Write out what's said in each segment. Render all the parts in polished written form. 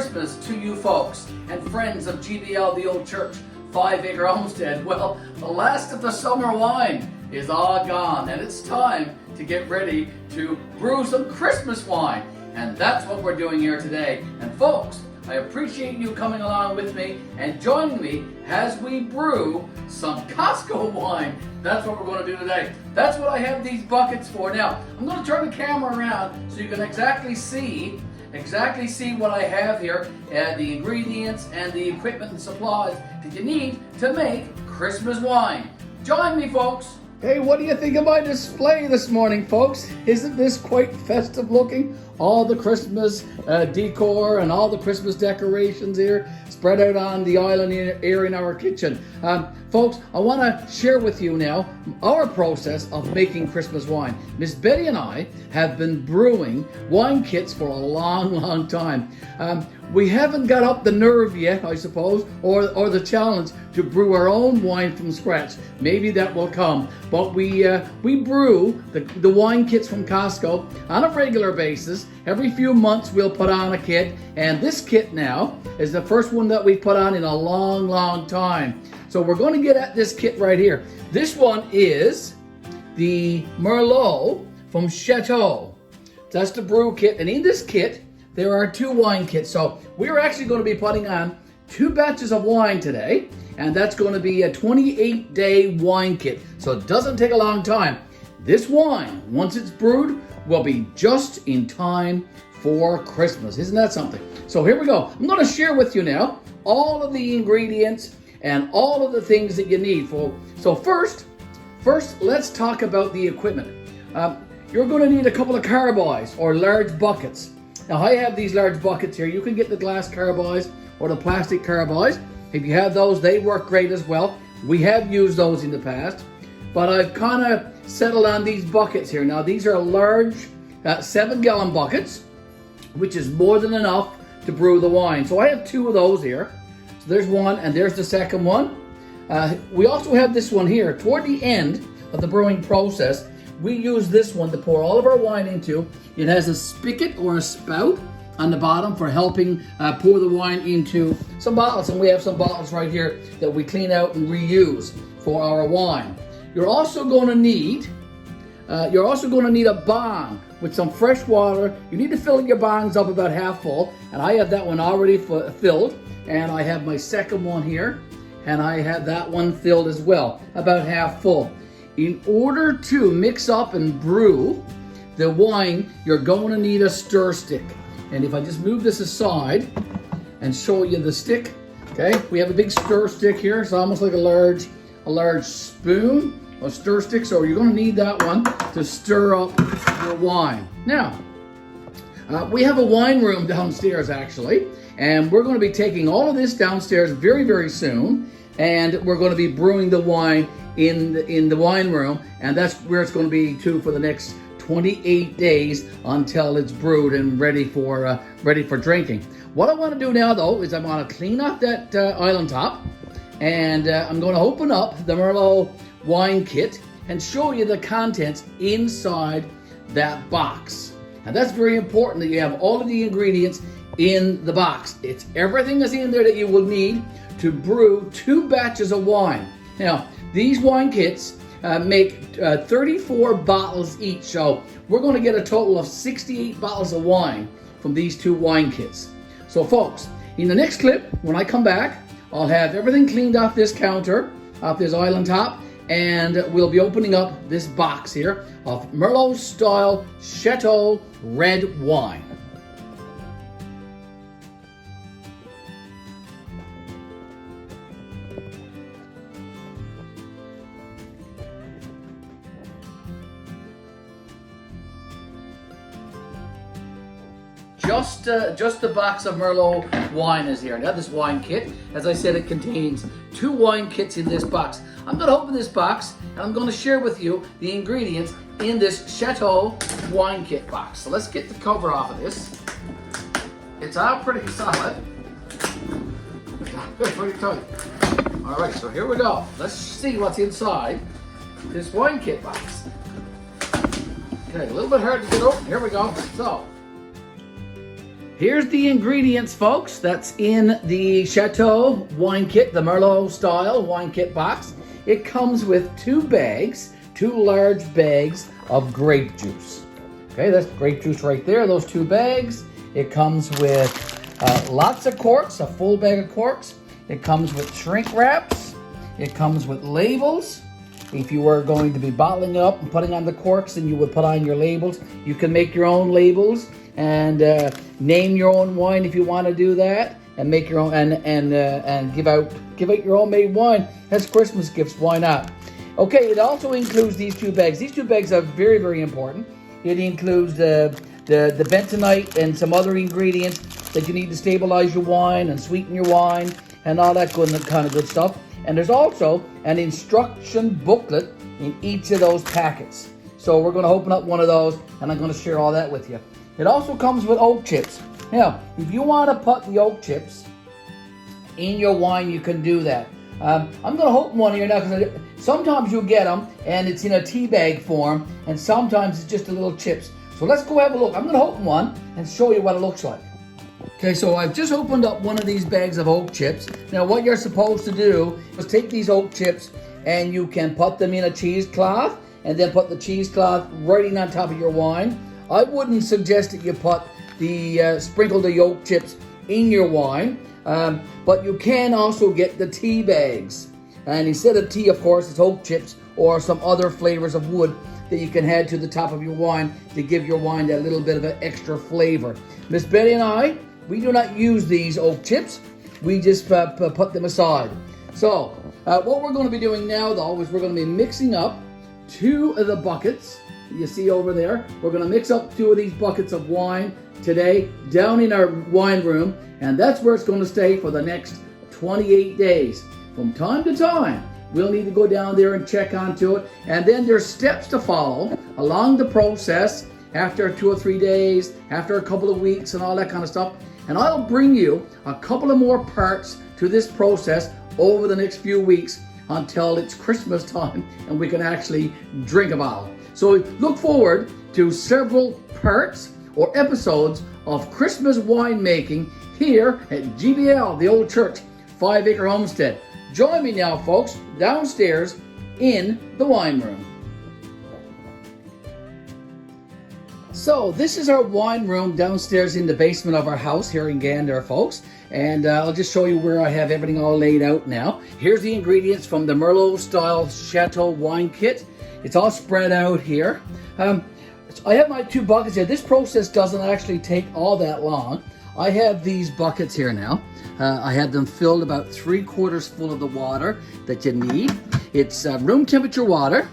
Christmas to you folks and friends of GBL-The Old Church, 5 Acre Homestead. Well, the last of the summer wine is all gone, and it's time to get ready to brew some Christmas wine. And that's what we're doing here today. And folks, I appreciate you coming along with me and joining me as we brew some Costco wine. That's what we're going to do today. That's what I have these buckets for. Now, I'm going to turn the camera around so you can exactly see what I have here, the ingredients and the equipment and supplies that you need to make Christmas wine. Join me, folks. Hey, what do you think of my display this morning, folks? Isn't this quite festive looking? All the Christmas decor and all the Christmas decorations here spread out on the island here in our kitchen. Folks, I want to share with you now our process of making Christmas wine. Miss Betty and I have been brewing wine kits for a long time. We haven't got up the nerve yet, I suppose, or the challenge to brew our own wine from scratch. Maybe that will come. But we brew the wine kits from Costco on a regular basis. Every few months we'll put on a kit, and this kit now is the first one that we've put on in a long time. So we're going to get at this kit right here. This one is the Merlot from Chateau. That's the brew kit, and in this kit there are 2 wine kits. So we're actually going to be putting on 2 batches of wine today, and that's going to be a 28-day wine kit. So it doesn't take a long time. This wine, once it's brewed, will be just in time for Christmas. Isn't that something? So here we go. I'm going to share with you now all of the ingredients and all of the things that you need. So first, let's talk about the equipment. You're going to need a couple of carboys or large buckets. Now I have these large buckets here. You can get the glass carboys or the plastic carboys. If you have those, they work great as well. We have used those in the past, but I've kind of settled on these buckets here. Now these are large 7-gallon buckets, which is more than enough to brew the wine. So I have 2 of those here. So there's one, and there's the second one. We also have this one here. Toward the end of the brewing process, we use this one to pour all of our wine into. It has a spigot or a spout on the bottom for helping pour the wine into some bottles, and we have some bottles right here that we clean out and reuse for our wine. You're also going to need a bong with some fresh water. You need to fill your bongs up about half full, and I have that one already filled, and I have my second one here, and I have that one filled as well, about half full. In order to mix up and brew the wine, you're going to need a stir stick. And if I just move this aside and show you the stick, okay, we have a big stir stick here. It's almost like a large spoon or stir stick. So you're going to need that one to stir up your wine. Now, we have a wine room downstairs actually, and we're going to be taking all of this downstairs very soon, and we're going to be brewing the wine in the wine room, and that's where it's going to be too for the next 28 days until it's brewed and ready for drinking. What I want to do now though is I want to clean up that island top, and I'm going to open up the Merlot wine kit and show you the contents inside that box. And that's very important that you have all of the ingredients in the box. It's everything that's in there that you will need to brew 2 batches of wine. Now, these wine kits make 34 bottles each, so we're going to get a total of 68 bottles of wine from these 2 wine kits. So folks, in the next clip, when I come back, I'll have everything cleaned off this counter, off this island top, and we'll be opening up this box here of Merlot style Chateau red wine. Just the box of Merlot wine is here. Now this wine kit, as I said, it contains 2 wine kits in this box. I'm going to open this box and I'm going to share with you the ingredients in this Chateau wine kit box. So let's get the cover off of this. It's all pretty solid. Pretty tight. All right, so here we go. Let's see what's inside this wine kit box. Okay, a little bit hard to get open. Here we go. So here's the ingredients, folks. That's in the Chateau wine kit, the Merlot style wine kit box. It comes with 2 bags, 2 large bags of grape juice. Okay, that's grape juice right there, those 2 bags. It comes with lots of corks, a full bag of corks. It comes with shrink wraps. It comes with labels. If you were going to be bottling up and putting on the corks, then you would put on your labels. You can make your own labels and name your own wine if you want to do that, and make your own and give out your own made wine as Christmas gifts. Why not? Okay, it also includes these 2 bags. These 2 bags are very, very important. It includes the bentonite and some other ingredients that you need to stabilize your wine and sweeten your wine and all that kind of good stuff. And there's also an instruction booklet in each of those packets. So we're going to open up one of those, and I'm going to share all that with you. It also comes with oak chips. Now, if you want to put the oak chips in your wine, you can do that. I'm going to open one here now, because sometimes you'll get them and it's in a tea bag form, and sometimes it's just a little chips. So let's go have a look. I'm going to open one and show you what it looks like. Okay, so I've just opened up one of these bags of oak chips. Now what you're supposed to do is take these oak chips and you can put them in a cheesecloth and then put the cheesecloth right in on top of your wine. I wouldn't suggest that you put sprinkle the oak chips in your wine, but you can also get the tea bags. And instead of tea, of course, it's oak chips or some other flavors of wood that you can add to the top of your wine to give your wine that little bit of an extra flavor. Miss Betty and I, we do not use these oak chips. We just put them aside. So what we're going to be doing now, though, is we're going to be mixing up 2 of the buckets you see over there. We're going to mix up 2 of these buckets of wine today down in our wine room, and that's where it's going to stay for the next 28 days. From time to time, we'll need to go down there and check onto it, and then there's steps to follow along the process after 2 or 3 days, after a couple of weeks, and all that kind of stuff. And I'll bring you a couple of more parts to this process over the next few weeks until it's Christmas time and we can actually drink a bottle. So look forward to several parts or episodes of Christmas winemaking here at GBL, the Old Church, 5 Acre Homestead. Join me now, folks, downstairs in the wine room. So this is our wine room downstairs in the basement of our house here in Gander, folks. And I'll just show you where I have everything all laid out now. Here's the ingredients from the Merlot style Chateau wine kit. It's all spread out here. I have my 2 buckets here. This process doesn't actually take all that long. I have these buckets here now. I had them filled about 3/4 full of the water that you need. It's room temperature water.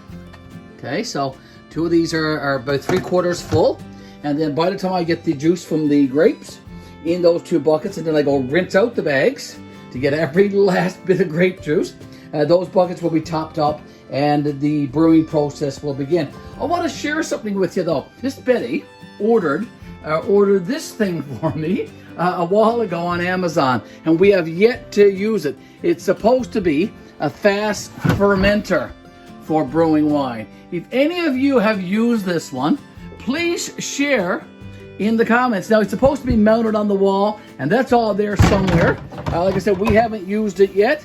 Okay, so 2 of these are about 3/4 full. And then by the time I get the juice from the grapes in those 2 buckets, and then I go rinse out the bags to get every last bit of grape juice, those buckets will be topped up and the brewing process will begin. I want to share something with you though. Miss Betty ordered this thing for me a while ago on Amazon, and we have yet to use it. It's supposed to be a fast fermenter for brewing wine. If any of you have used this one, please share in the comments. Now, it's supposed to be mounted on the wall, and that's all there somewhere. Like I said, we haven't used it yet.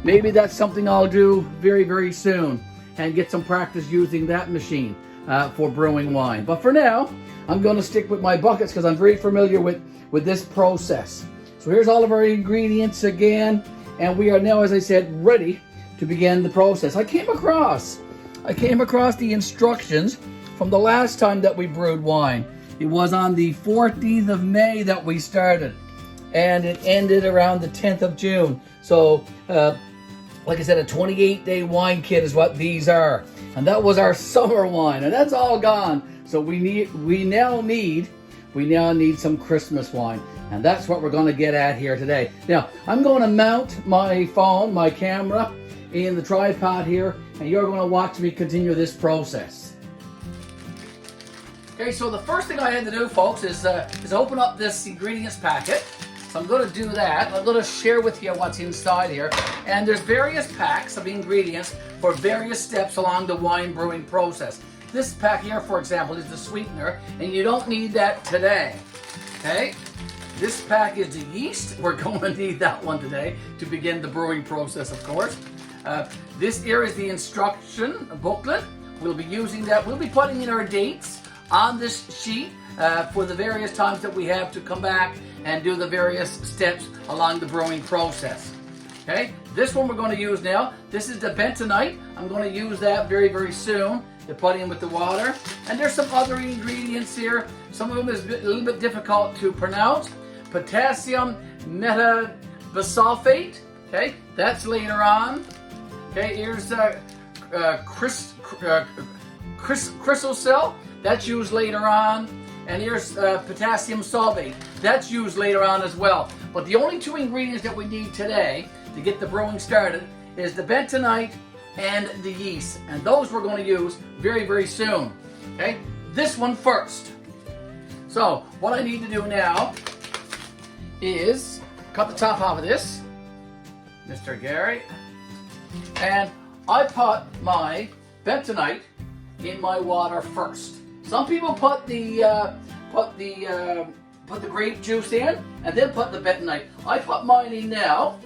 Maybe that's something I'll do very, very soon and get some practice using that machine for brewing wine. But for now, I'm going to stick with my buckets because I'm very familiar with this process. So here's all of our ingredients again, and we are now, as I said, ready to begin the process. I came across the instructions from the last time that we brewed wine. It was on the 14th of May that we started, and it ended around the 10th of June. So, like I said, a 28-day wine kit is what these are. And that was our summer wine, and that's all gone. So we now need some Christmas wine, and that's what we're going to get at here today. Now, I'm going to mount my phone, my camera, in the tripod here, and you're going to watch me continue this process. Okay, so the first thing I had to do, folks, is open up this ingredients packet. So I'm going to do that. I'm going to share with you what's inside here. And there's various packs of ingredients for various steps along the wine brewing process. This pack here, for example, is the sweetener, and you don't need that today. Okay? This pack is the yeast. We're going to need that one today to begin the brewing process, of course. This here is the instruction booklet. We'll be using that. We'll be putting in our dates on this sheet for the various times that we have to come back and do the various steps along the brewing process. Okay, this one we're going to use now. This is the bentonite. I'm going to use that very, very soon to put in with the water. And there's some other ingredients here. Some of them is a little bit difficult to pronounce. Potassium metabisulfate. Okay, that's later on. Okay, here's chrysocell. That's used later on. And here's potassium sulfate. That's used later on as well. But the only two ingredients that we need today to get the brewing started is the bentonite and the yeast. And those we're going to use very, very soon. Okay, this one first. So what I need to do now is cut the top off of this, Mr. Garry. And I put my bentonite in my water first. Some people put the grape juice in and then put the bentonite. I put mine in now,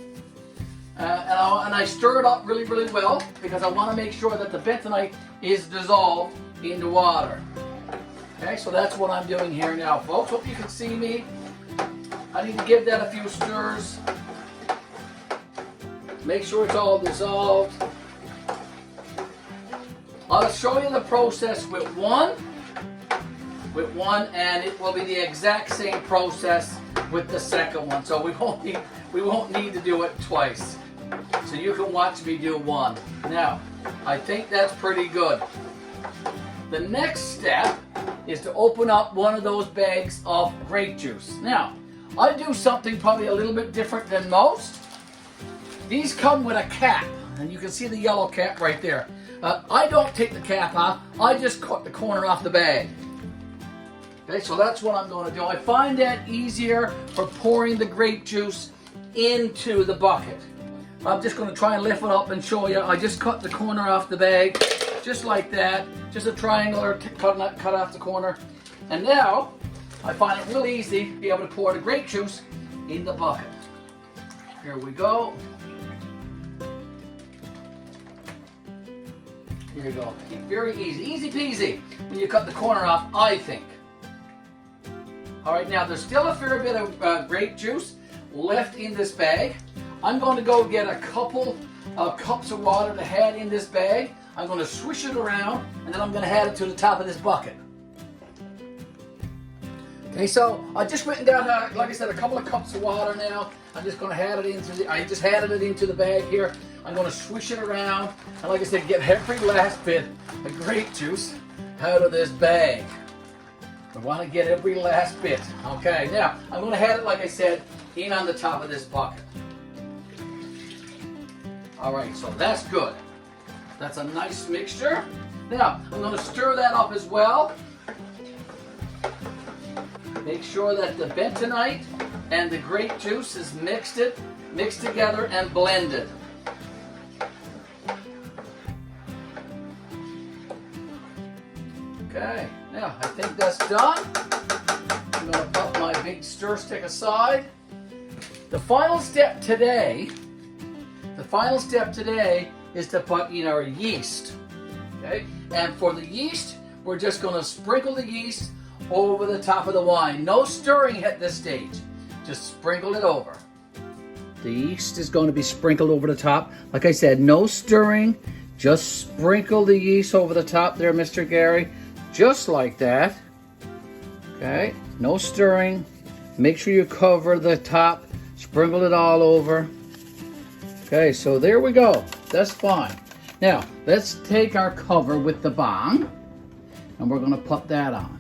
and I stir it up really, really well because I want to make sure that the bentonite is dissolved in the water. Okay, so that's what I'm doing here now, folks. Hope you can see me. I need to give that a few stirs. Make sure it's all dissolved. I'll show you the process with one, and it will be the exact same process with the second one. So we won't need to do it twice. So you can watch me do one. Now, I think that's pretty good. The next step is to open up one of those bags of grape juice. Now, I do something probably a little bit different than most. These come with a cap, and you can see the yellow cap right there. I don't take the cap off, I just cut the corner off the bag. Okay, so that's what I'm going to do. I find that easier for pouring the grape juice into the bucket. I'm just going to try and lift it up and show you. I just cut the corner off the bag, just like that. Just a triangular cut off the corner. And now, I find it real easy to be able to pour the grape juice in the bucket. Here we go. Here you go. Very easy. Easy peasy when you cut the corner off, I think. Alright, now there's still a fair bit of grape juice left in this bag. I'm going to go get a couple of cups of water to add in this bag. I'm going to swish it around, and then I'm going to add it to the top of this bucket. Okay, so I just went and got, like I said, a couple of cups of water now. I'm just going to add it into I just added it into the bag here. I'm going to swish it around, and like I said, get every last bit of grape juice out of this bag. I want to get every last bit. Okay, now I'm going to add it, like I said, in on the top of this bucket. All right, so that's good. That's a nice mixture. Now, I'm going to stir that up as well. Make sure that the bentonite and the grape juice is mixed together and blended. Okay, now I think that's done. I'm going to put my big stir stick aside. The final step today is to put in our yeast. Okay, and for the yeast, we're just going to sprinkle the yeast over the top of the wine. No stirring at this stage. Just sprinkle it over. The yeast is going to be sprinkled over the top. Like I said, no stirring. Just sprinkle the yeast over the top there, Mr. Garry. Just like that. Okay, no stirring. Make sure you cover the top. Sprinkle it all over. Okay, so there we go. That's fine. Now, let's take our cover with the bong, and we're going to put that on.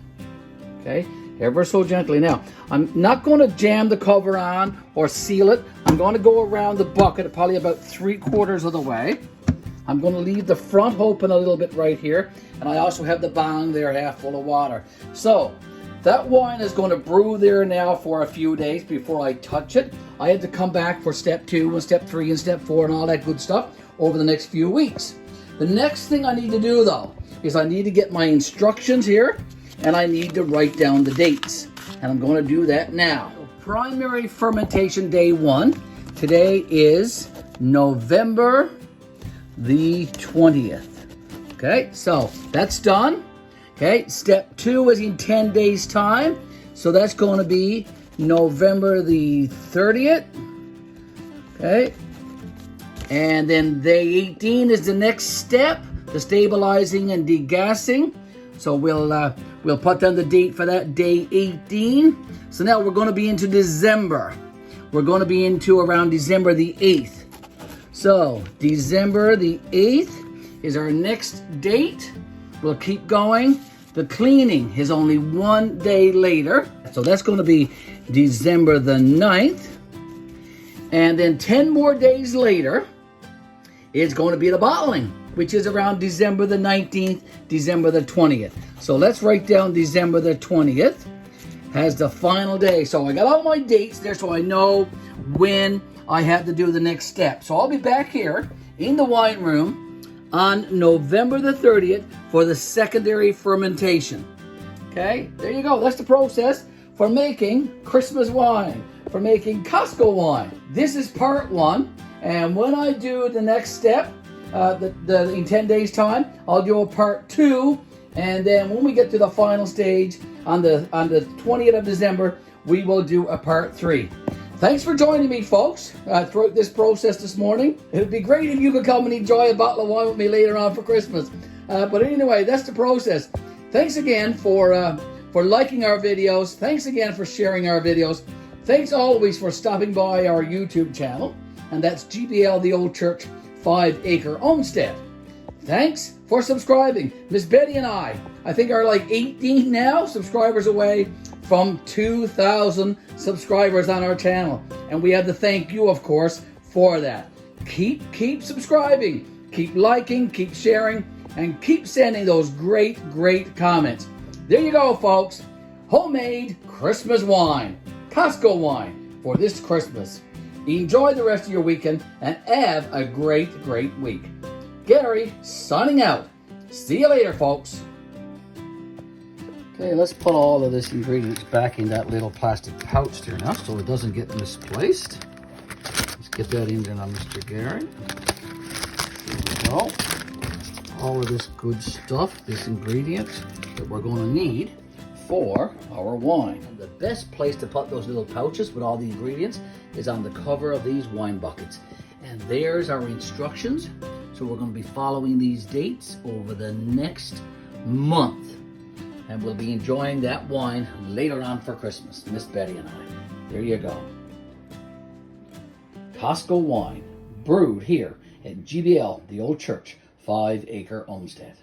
Okay, ever so gently. Now, I'm not going to jam the cover on or seal it. I'm going to go around the bucket probably about 3/4 of the way. I'm going to leave the front open a little bit right here, and I also have the bong there half full of water. So, that wine is going to brew there now for a few days before I touch it. I had to come back for step 2 and step 3 and step 4 and all that good stuff over the next few weeks. The next thing I need to do though is I need to get my instructions here, and I need to write down the dates. And I'm going to do that now. primary fermentation day 1. Today is November the 20th. Okay, so that's done. Okay, step 2 is in 10 days time. So that's going to be November the 30th. Okay, and then day 18 is the next step, the stabilizing and degassing. So we'll put down the date for that, day 18. So now we're going to be into December. We're going to be into around December the 8th. So December the 8th is our next date. We'll keep going. The cleaning is only 1 day later. So that's going to be December the 9th. And then 10 more days later, it's going to be the bottling, which is around December the 19th, December the 20th. So let's write down December the 20th as the final day. So I got all my dates there so I know when I have to do the next step. So I'll be back here in the wine room on November the 30th for the secondary fermentation. Okay, there you go. That's the process for making Christmas wine, for making Costco wine. This is part 1, and when I do the next step, in 10 days time, I'll do a part 2, and then when we get to the final stage on the 20th of December, we will do a part 3. Thanks for joining me, folks, throughout this process this morning. It would be great if you could come and enjoy a bottle of wine with me later on for Christmas. But anyway, that's the process. Thanks again for liking our videos. Thanks again for sharing our videos. Thanks always for stopping by our YouTube channel, and that's GBL-The Old Church 5 Acre Homestead. Thanks for subscribing. Miss Betty and I think are like 18 now subscribers away from 2,000 subscribers on our channel. And we have to thank you, of course, for that. Keep subscribing, keep liking, keep sharing, and keep sending those great comments. There you go, folks. Homemade Christmas wine, Costco wine for this Christmas. Enjoy the rest of your weekend and have a great week. Gary, signing out. See you later, folks. Okay, let's put all of this ingredients back in that little plastic pouch there now so it doesn't get misplaced. Let's get that in there now, Mr. Garry. There we go. All of this good stuff, this ingredients that we're going to need for our wine. And the best place to put those little pouches with all the ingredients is on the cover of these wine buckets. And there's our instructions. So we're going to be following these dates over the next month. And we'll be enjoying that wine later on for Christmas, Miss Betty and I. There you go. Costco wine, brewed here at GBL, the Old Church, 5 Acre Homestead.